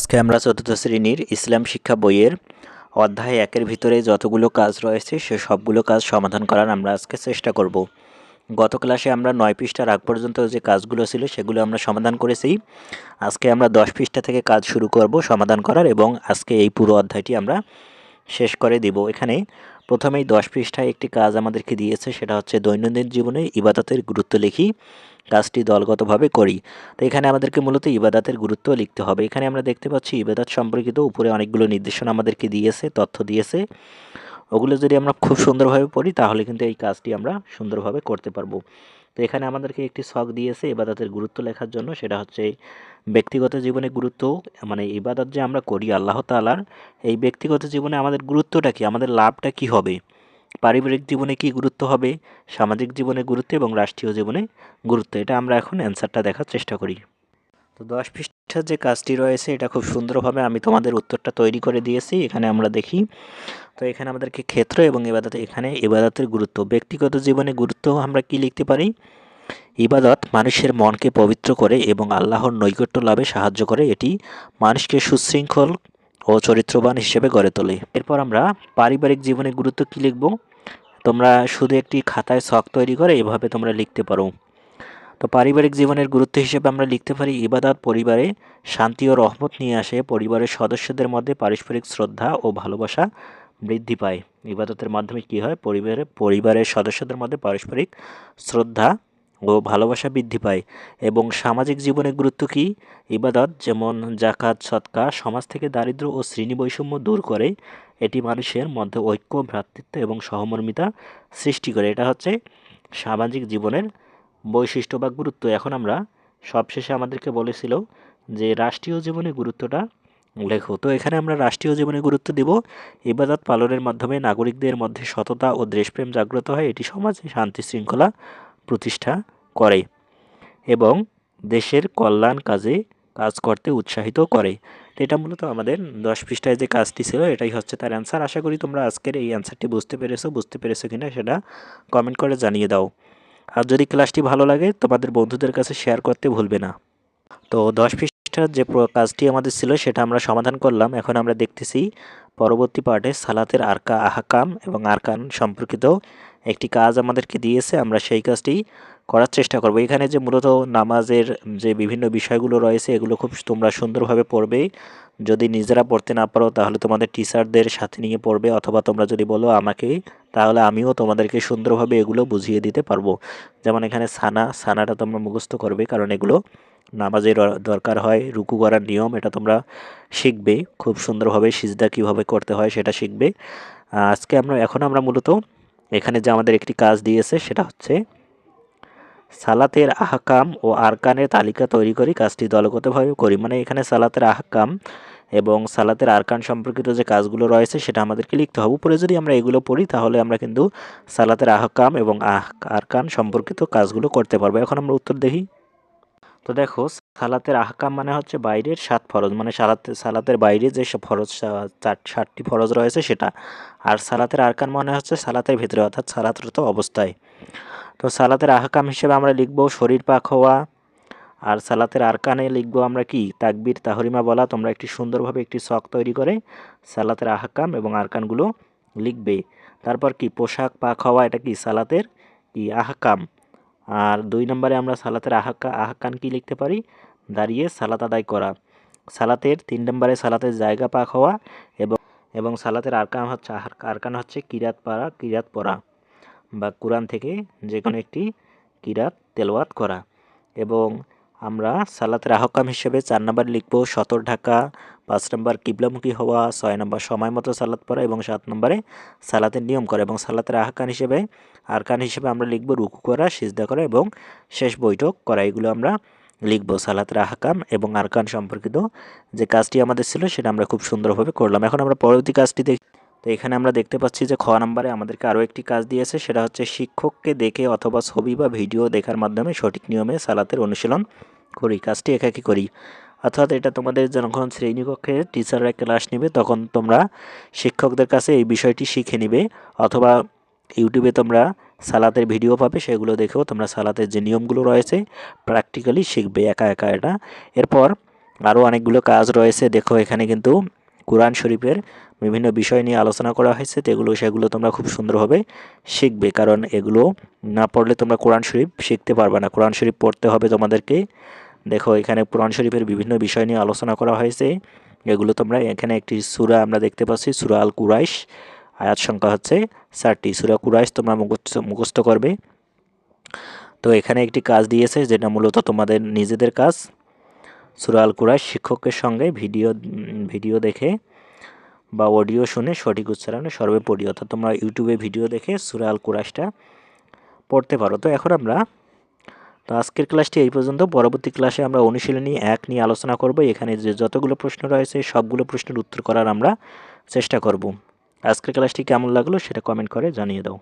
আজকে আমরা চতুর্থ শ্রেণীর ইসলাম শিক্ষা বইয়ের অধ্যায় 1-এর ভিতরে যতগুলো কাজ রয়েছে সে সবগুলো কাজ সমাধান করার আমরা আজকে চেষ্টা করব। গত ক্লাসে আমরা 9 পৃষ্ঠার আগ পর্যন্ত যে কাজগুলো ছিল সেগুলো আমরা সমাধান করেছি। আজকে আমরা 10 পৃষ্ঠা থেকে কাজ শুরু করব সমাধান করার, এবং আজকে এই পুরো অধ্যায়টি আমরা শেষ করে দিব। এখানে প্রথমেই 10 পৃষ্ঠায় একটি কাজ আমাদেরকে দিয়েছে, সেটা হচ্ছে দৈনন্দিন জীবনে ইবাদতের গুরুত্ব লিখি, কাজটি দলগতভাবে করি। তো এখানে আমাদেরকে মূলত ইবাদতের গুরুত্ব লিখতে হবে। এখানে আমরা দেখতে পাচ্ছি ইবাদত সম্পর্কিত উপরে অনেকগুলো নির্দেশনা আমাদেরকে দিয়েছে, তথ্য দিয়েছে। ওগুলো যদি আমরা খুব সুন্দরভাবে পড়ি তাহলে কিন্তু এই কাজটি আমরা সুন্দরভাবে করতে পারবো। তো এখানে আমাদেরকে একটি ছক দিয়েছে ইবাদতের গুরুত্ব লেখার জন্য, সেটা হচ্ছে ব্যক্তিগত জীবনে গুরুত্ব, মানে ইবাদত যে আমরা করি আল্লাহ তাআলার, এই ব্যক্তিগত জীবনে আমাদের গুরুত্বটা কি, আমাদের লাভটা কি হবে, পারিবারিক জীবনে কি গুরুত্ব হবে, সামাজিক জীবনে গুরুত্ব এবং রাষ্ট্রীয় জীবনে গুরুত্ব। এটা আমরা এখন অ্যান্সারটা দেখার চেষ্টা করি। তো 10 পৃষ্ঠার যে কাজটি রয়েছে এটা খুব সুন্দরভাবে আমি তোমাদের উত্তরটা তৈরি করে দিয়েছি। এখানে আমরা দেখি, তো এখানে আমাদেরকে ক্ষেত্র এবং ইবাদত, এখানে ইবাদতের গুরুত্ব, ব্যক্তিগত জীবনে গুরুত্ব আমরা কি লিখতে পারি? ইবাদত মানুষের মনকে পবিত্র করে এবং আল্লাহর নৈকট্য লাভে সাহায্য করে। এটি মানুষকে সুশৃঙ্খল ও চরিত্রবান হিসেবে গড়ে তোলে। এরপর আমরা পারিবারিক জীবনে গুরুত্ব কি লিখব? তোমরা শুধু একটি খাতায় ছক তৈরি করে এভাবে তোমরা লিখতে পারো। তো পারিবারিক জীবনের গুরুত্ব হিসেবে আমরা লিখতে পারি ইবাদত পরিবারে শান্তি ও রহমত নিয়ে আসে, পরিবারের সদস্যদের মধ্যে পারস্পরিক শ্রদ্ধা ও ভালোবাসা বৃদ্ধি পায়। ইবাদতের মাধ্যমে কি হয়? পরিবারের সদস্যদের মধ্যে পারস্পরিক শ্রদ্ধা ও ভালোবাসা বৃদ্ধি পায়। এবং সামাজিক জীবনের গুরুত্ব কি? ইবাদত যেমন জাকাত, সদকা সমাজ থেকে দারিদ্র্য ও শ্রেণী বৈষম্য দূর করে। এটি মানুষের মধ্যে ঐক্য, ভ্রাতৃত্ব এবং সহমর্মিতা সৃষ্টি করে। এটা হচ্ছে সামাজিক জীবনের বৈশিষ্ট্য বা গুরুত্ব। এখন আমরা সবশেষে আমাদেরকে বলেছিল যে রাষ্ট্রীয় জীবনে গুরুত্বটা লেখো। তো এখানে আমরা রাষ্ট্রীয় জীবনে গুরুত্ব দিব ইবাদত পালনের মাধ্যমে নাগরিকদের মধ্যে সততা ও দেশপ্রেম জাগ্রত হয়। এটি সমাজে শান্তি শৃঙ্খলা প্রতিষ্ঠা করে এবং দেশের কল্যাণ কাজে কাজ করতে উৎসাহিত করে। তো এটা মূলত আমাদের 10 পৃষ্ঠায় যে কাজটি ছিল এটাই হচ্ছে তার অ্যান্সার। আশা করি তোমরা আজকের এই অ্যান্সারটি বুঝতে পেরেছো কিনা সেটা কমেন্ট করে জানিয়ে দাও। আর যদি ক্লাসটি ভালো লাগে তোমাদের বন্ধুদের কাছে শেয়ার করতে ভুলবে না। তো 10 পৃষ্ঠার যে কাজটি আমাদের ছিল সেটা আমরা সমাধান করলাম। এখন আমরা দেখতেছি পরবর্তী পার্টে সালাতের আহকাম এবং আরকান সম্পর্কিত একটি কাজ আমাদেরকে দিয়েছে, আমরা সেই কাজটি করার চেষ্টা করব। এখানে যে মূলত নামাজের যে বিভিন্ন বিষয়গুলো রয়েছে এগুলো খুব তোমরা সুন্দরভাবে পড়বে। যদি নিজেরা পড়তে না পারো তাহলে তোমাদের টিচারদের সাথে নিয়ে পড়বে, অথবা তোমরা যদি বলো আমাকে, তাহলে আমিও তোমাদেরকে সুন্দরভাবে এগুলো বুঝিয়ে দিতে পারবো। যেমন এখানে সানাটা তোমরা মুখস্থ করবে, কারণ এগুলো নামাজের দরকার হয়। রুকু করার নিয়ম এটা তোমরা শিখবে খুব সুন্দরভাবে, সিজদা কিভাবে করতে হয় সেটা শিখবে। এখন আমরা মূলত এখানে যে আমাদের একটি কাজ দিয়েছে সেটা হচ্ছে সালাতের আহকাম ও আরকানের তালিকা তৈরি করি, কাজটি দলগতভাবে করি। মানে এখানে সালাতের আহকাম এবং সালাতের আরকান সম্পর্কিত যে কাজগুলো রয়েছে সেটা আমাদেরকে লিখতে হবে। উপরে যদি আমরা এগুলো পড়ি তাহলে আমরা কিন্তু সালাতের আহকাম এবং আরকান সম্পর্কিত কাজগুলো করতে পারবো। এখন আমরা উত্তর দেখি। তো দেখো, সালাতের আহকাম মানে হচ্ছে বাইরের 7 ফরজ, মানে সালাতের বাইরে যে সব ফরজ 7টি ফরজ রয়েছে সেটা। আর সালাতের আরকান মানে হচ্ছে সালাতের ভিতরে, অর্থাৎ সালাতরত অবস্থায়। তো সালাতের আহকাম হিসেবে আমরা লিখব শরীর পাক হওয়া, আর সালাতের আরকানে লিখব আমরা কি তাকবীর তাহরিমা বলা। তোমরা একটি সুন্দরভাবে একটি ছক তৈরি করে সালাতের আহকাম এবং আরকানগুলো লিখবে। তারপর কি পোশাক পাক হওয়া, এটা কি সালাতের কি আহকাম। আর 2 নম্বরে আমরা সালাতের আহকান কি লিখতে পারি? দাঁড়িয়ে সালাত আদায় করা। সালাতের 3 নম্বরে সালাতের জায়গা পাক হওয়া এবং সালাতের আরকান হচ্ছে কিরাত পড়া বা কোরআন থেকে যে কোনো একটি কিরাত তেলাওয়াত করা। এবং আমরা সালাতের আহকাম হিসেবে 4 নম্বর লিখব সতর ঢাকা, 5 নম্বর কিবলামুখী হওয়া, 6 নম্বর সময় মতো সালাত পড়া এবং 7 নম্বরে সালাতের নিয়ম করা। এবং সালাতের আরকান হিসেবে আমরা লিখব রুকু করা, সিজদা করা এবং শেষ বৈঠক করা। এগুলো আমরা লিখব সালাতের আহকাম এবং আরকান সম্পর্কিত যে কাজটি আমাদের ছিল সেটা আমরা খুব সুন্দরভাবে করলাম। এখন আমরা পরবর্তী কাজটি দেখি। তো এখানে আমরা দেখতে পাচ্ছি যে খ নম্বরে আমাদেরকে আরও একটি কাজ দিয়েছে, সেটা হচ্ছে শিক্ষককে দেখে অথবা ছবি বা ভিডিও দেখার মাধ্যমে সঠিক নিয়মে সালাতের অনুশীলন করি। কাজটি একাকী করি, অর্থাৎ এটা তোমাদের যখন শ্রেণীকক্ষে টিচাররা ক্লাস নেবে তখন তোমরা শিক্ষকদের কাছে এই বিষয়টি শিখে নিবে, অথবা ইউটিউবে তোমরা সালাতের ভিডিও পাবে, সেগুলো দেখেও তোমরা সালাতের যে নিয়মগুলো রয়েছে প্র্যাকটিক্যালি শিখবে একা একা এটা। এরপর আরও অনেকগুলো কাজ রয়েছে। দেখো এখানে কিন্তু কোরআন শরীফের বিভিন্ন বিষয় নিয়ে আলোচনা করা হয়েছে, তো সেগুলো তোমরা খুব সুন্দরভাবে শিখবে, কারণ এগুলো না পড়লে তোমরা কোরআন শরীফ শিখতে পারবে না। কোরআন শরীফ পড়তে হবে তোমাদেরকে। দেখো এখানে কোরআন শরীফের বিভিন্ন বিষয় নিয়ে আলোচনা করা হয়েছে, এগুলো তোমরা এখানে একটি সূরা আমরা দেখতে পাচ্ছি, সূরা আল কুরাইশ, আয়াত সংখ্যা হচ্ছে 4টি। সূরা কুরাইশ তোমরা মুখস্থ করবে। তো এখানে একটি কাজ দিয়েছে যেটা মূলত তোমাদের নিজেদের কাজ। সূরা আল কুরাইশ শিক্ষকের সঙ্গে ভিডিও দেখে বা অডিও শুনে সঠিক উচ্চারণে সর্বে পড়ি, অর্থাৎ তোমরা ইউটিউবে ভিডিও দেখে সূরা আল কুরাইশটা পড়তে পারো। তো আজকের ক্লাসটি এই পর্যন্ত। পরবর্তী ক্লাসে আমরা অনুশীলনী 1 নিয়ে আলোচনা করব। এখানে যে যতগুলো প্রশ্ন রয়েছে সবগুলো প্রশ্নের উত্তর করার আমরা চেষ্টা করব। আজকের ক্লাসটি কেমন লাগলো সেটা কমেন্ট করে জানিয়ে দাও।